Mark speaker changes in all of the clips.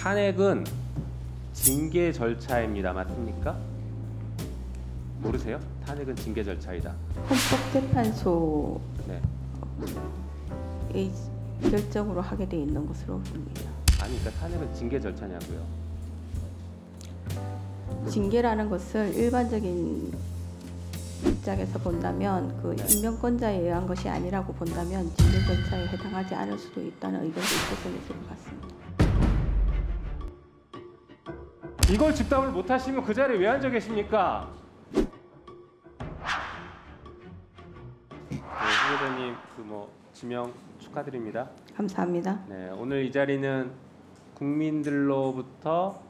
Speaker 1: 탄핵은 징계 절차입니다. 맞습니까? 모르세요? 탄핵은 징계 절차이다.
Speaker 2: 헌법재판소의
Speaker 1: 네.
Speaker 2: 결정으로 하게 돼 있는 것으로 봅니다.
Speaker 1: 아니, 그러니까 탄핵은 징계 절차냐고요.
Speaker 2: 징계라는 것을 일반적인 입장에서 본다면 그 임명권자에 의한 것이 아니라고 본다면 징계 절차에 해당하지 않을 수도 있다는 의견도 있을 수 있을 것 같습니다.
Speaker 1: 이걸 즉답을 못하시면 그 자리에 왜 앉아 계십니까? 네, 후보자님 지명 축하드립니다.
Speaker 2: 감사합니다.
Speaker 1: 네, 오늘 이 자리는 국민들로부터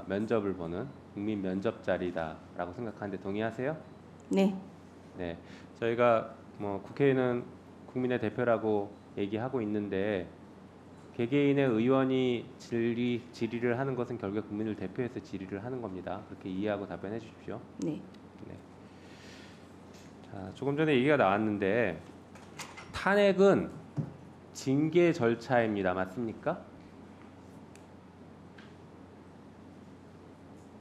Speaker 1: 면접을 보는 국민 면접 자리다라고 생각하는데 동의하세요?
Speaker 2: 네.
Speaker 1: 네, 저희가 국회의원은 국민의 대표라고 얘기하고 있는데 개개인의 의원이 질의를 하는 것은 결국 국민을 대표해서 질의를 하는 겁니다. 그렇게 이해하고 답변해 주십시오.
Speaker 2: 네.
Speaker 1: 네. 자, 조금 전에 얘기가 나왔는데 탄핵은 징계 절차입니다. 맞습니까?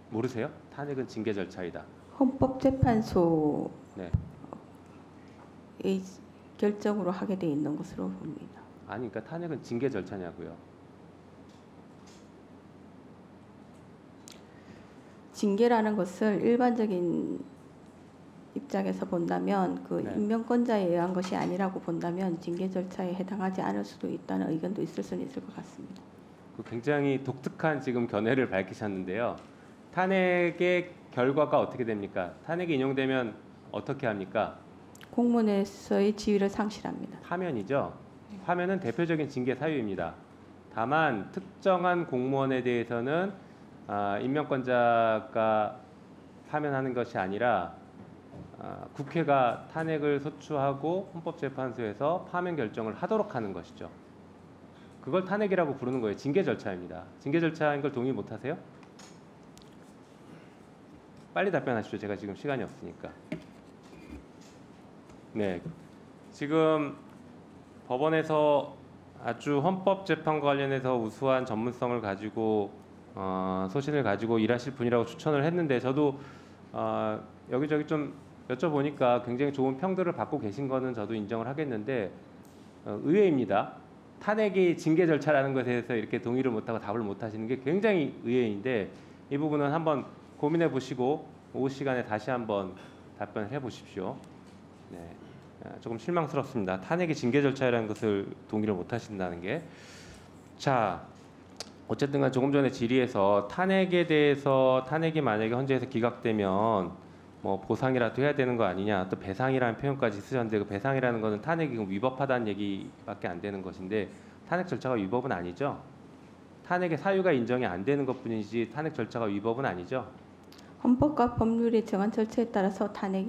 Speaker 1: 모르세요? 탄핵은 징계 절차이다.
Speaker 2: 헌법재판소의
Speaker 1: 네.
Speaker 2: 결정으로 하게 돼 있는 것으로 봅니다.
Speaker 1: 아니, 그러니까 탄핵은 징계 절차냐고요.
Speaker 2: 징계라는 것을 일반적인 입장에서 본다면 그 임명권자에 의한 것이 아니라고 본다면 징계 절차에 해당하지 않을 수도 있다는 의견도 있을 수는 있을 것 같습니다.
Speaker 1: 굉장히 독특한 지금 견해를 밝히셨는데요. 탄핵의 결과가 어떻게 됩니까? 탄핵이 인용되면 어떻게 합니까?
Speaker 2: 공무원에서의 지위를 상실합니다.
Speaker 1: 파면이죠. 파면은 대표적인 징계 사유입니다. 다만 특정한 공무원에 대해서는 임명권자가 파면하는 것이 아니라 국회가 탄핵을 소추하고 헌법재판소에서 파면 결정을 하도록 하는 것이죠. 그걸 탄핵이라고 부르는 거예요. 징계 절차입니다. 징계 절차인 걸 동의 못하세요? 빨리 답변하십시오. 제가 지금 시간이 없으니까. 네, 지금 법원에서 아주 헌법재판과 관련해서 우수한 전문성을 가지고 소신을 가지고 일하실 분이라고 추천을 했는데 저도 여기저기 좀 여쭤보니까 굉장히 좋은 평들을 받고 계신 거는 저도 인정을 하겠는데 의외입니다. 탄핵이 징계 절차라는 것에 대해서 이렇게 동의를 못하고 답을 못하시는 게 굉장히 의외인데 이 부분은 한번 고민해 보시고 오후 시간에 다시 한번 답변을 해 보십시오. 네, 조금 실망스럽습니다. 탄핵이 징계 절차라는 것을 동의를 못하신다는 게. 자, 어쨌든 간 조금 전에 질의에서 탄핵에 대해서 탄핵이 만약에 헌재에서 기각되면 보상이라도 해야 되는 거 아니냐, 또 배상이라는 표현까지 쓰셨는데 그 배상이라는 것은 탄핵이 위법하다는 얘기밖에 안 되는 것인데 탄핵 절차가 위법은 아니죠. 탄핵의 사유가 인정이 안 되는 것뿐이지 탄핵 절차가 위법은 아니죠.
Speaker 2: 헌법과 법률이 정한 절차에 따라서 탄핵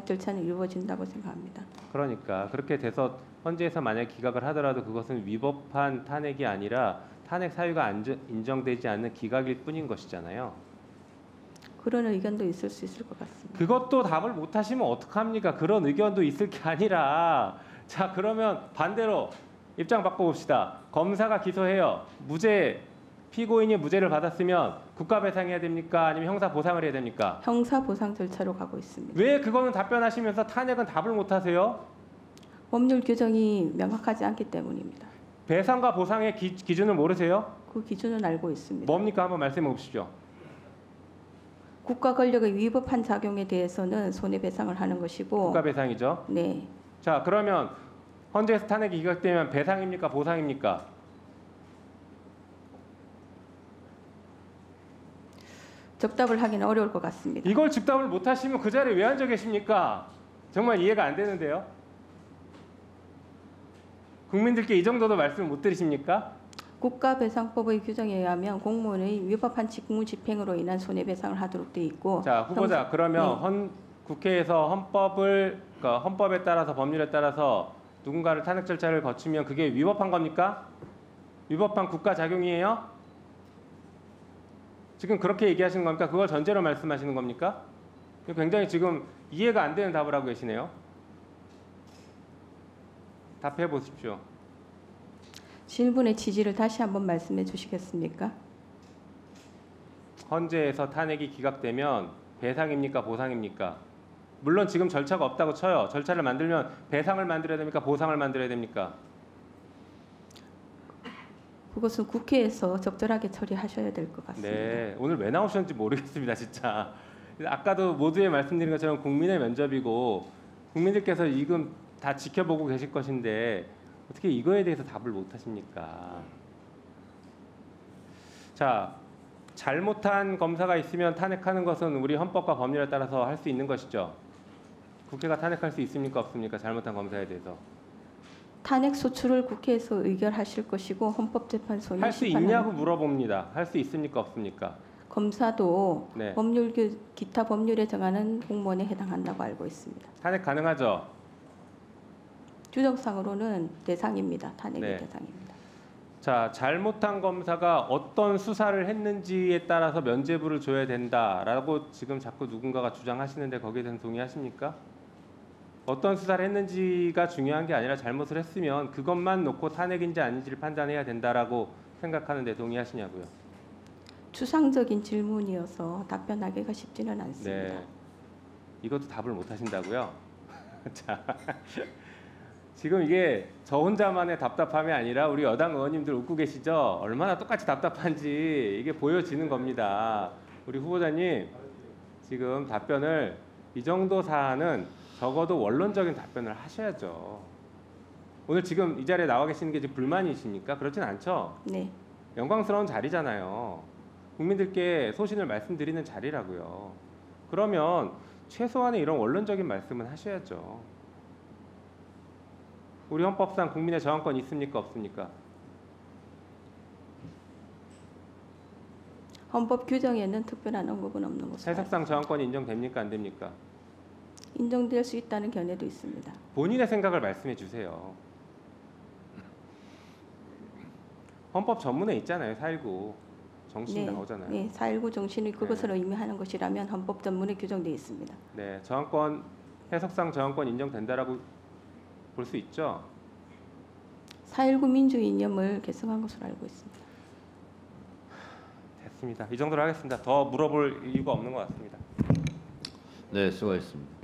Speaker 2: 절차는 이루어진다고 생각합니다.
Speaker 1: 그러니까 그렇게 돼서 헌재에서 만약 기각을 하더라도 그것은 위법한 탄핵이 아니라 탄핵 사유가 인정되지 않는 기각일 뿐인 것이잖아요.
Speaker 2: 그런 의견도 있을 수 있을 것 같습니다.
Speaker 1: 그것도 답을 못하시면 어떡합니까? 그런 의견도 있을 게 아니라 자, 그러면 반대로 입장 바꿔봅시다. 검사가 기소해요. 피고인이 무죄를 받았으면 국가 배상해야 됩니까? 아니면 형사 보상을 해야 됩니까?
Speaker 2: 형사 보상 절차로 가고 있습니다.
Speaker 1: 왜 그거는 답변하시면서 탄핵은 답을 못하세요?
Speaker 2: 법률 규정이 명확하지 않기 때문입니다.
Speaker 1: 배상과 보상의 기준을 모르세요?
Speaker 2: 그 기준은 알고 있습니다.
Speaker 1: 뭡니까? 한번 말씀해 보십시오.
Speaker 2: 국가 권력의 위법한 작용에 대해서는 손해배상을 하는 것이고.
Speaker 1: 국가 배상이죠.
Speaker 2: 네.
Speaker 1: 자, 그러면 헌재에서 탄핵이 기각되면 배상입니까? 보상입니까?
Speaker 2: 적답을 하기는 어려울 것 같습니다.
Speaker 1: 이걸 즉답을 못하시면 그 자리에 왜 앉아 계십니까? 정말 이해가 안 되는데요. 국민들께 이 정도도 말씀 못 드리십니까?
Speaker 2: 국가배상법의 규정에 의하면 공무원의 위법한 직무 집행으로 인한 손해배상을 하도록 돼 있고.
Speaker 1: 자, 후보자, 그러면
Speaker 2: 네.
Speaker 1: 국회에서 헌법에 따라서 법률에 따라서 누군가를 탄핵 절차를 거치면 그게 위법한 겁니까? 위법한 국가 작용이에요? 지금 그렇게 얘기하시는 겁니까? 그걸 전제로 말씀하시는 겁니까? 굉장히 지금 이해가 안 되는 답을 하고 계시네요. 답해 보십시오.
Speaker 2: 질문의 취지를 다시 한번 말씀해 주시겠습니까?
Speaker 1: 헌재에서 탄핵이 기각되면 배상입니까 보상입니까? 물론 지금 절차가 없다고 쳐요. 절차를 만들면 배상을 만들어야 됩니까 보상을 만들어야 됩니까?
Speaker 2: 그것은 국회에서 적절하게 처리하셔야 될 것 같습니다.
Speaker 1: 네, 오늘 왜 나오셨는지 모르겠습니다, 진짜. 아까도 모두에 말씀드린 것처럼 국민의 면접이고 국민들께서 지금 다 지켜보고 계실 것인데 어떻게 이거에 대해서 답을 못 하십니까? 자, 잘못한 검사가 있으면 탄핵하는 것은 우리 헌법과 법률에 따라서 할 수 있는 것이죠. 국회가 탄핵할 수 있습니까 없습니까? 잘못한 검사에 대해서.
Speaker 2: 탄핵 소추를 국회에서 의결하실 것이고 헌법재판소는
Speaker 1: 할 수
Speaker 2: 심판하는
Speaker 1: 있냐고 물어봅니다. 할 수 있습니까 없습니까?
Speaker 2: 검사도
Speaker 1: 네.
Speaker 2: 기타 법률에 정하는 공무원에 해당한다고 알고 있습니다.
Speaker 1: 탄핵 가능하죠?
Speaker 2: 규정상으로는 대상입니다. 탄핵의
Speaker 1: 네.
Speaker 2: 대상입니다.
Speaker 1: 자, 잘못한 검사가 어떤 수사를 했는지에 따라서 면죄부를 줘야 된다라고 지금 자꾸 누군가가 주장하시는데 거기에 대해서 동의하십니까? 어떤 수사를 했는지가 중요한 게 아니라 잘못을 했으면 그것만 놓고 탄핵인지 아닌지를 판단해야 된다라고 생각하는데 동의하시냐고요?
Speaker 2: 추상적인 질문이어서 답변하기가 쉽지는 않습니다.
Speaker 1: 네. 이것도 답을 못 하신다고요? 자, 지금 이게 저 혼자만의 답답함이 아니라 우리 여당 의원님들 웃고 계시죠? 얼마나 똑같이 답답한지 이게 보여지는 겁니다. 우리 후보자님 지금 답변을 이 정도 사안은 적어도 원론적인 답변을 하셔야죠. 오늘 지금 이 자리에 나와 계시는 게 지금 불만이십니까? 그렇진 않죠?
Speaker 2: 네.
Speaker 1: 영광스러운 자리잖아요. 국민들께 소신을 말씀드리는 자리라고요. 그러면 최소한의 이런 원론적인 말씀은 하셔야죠. 우리 헌법상 국민의 저항권 있습니까 없습니까?
Speaker 2: 헌법 규정에는 특별한 언급은 없는 것으로
Speaker 1: 해석상 저항권이 인정됩니까 안 됩니까?
Speaker 2: 인정될 수 있다는 견해도 있습니다.
Speaker 1: 본인의 생각을 말씀해 주세요. 헌법 전문에 있잖아요. 4.19 정신 나오잖아요.
Speaker 2: 네, 4.19 정신이 그것을 의미하는 것이라면 헌법 전문에 규정되어 있습니다.
Speaker 1: 네, 저항권 해석상 저항권 인정된다라고 볼 수 있죠.
Speaker 2: 4.19 민주주의 이념을 계승한 것으로 알고 있습니다.
Speaker 1: 됐습니다. 이 정도로 하겠습니다. 더 물어볼 이유가 없는 것 같습니다.
Speaker 3: 네, 수고하셨습니다.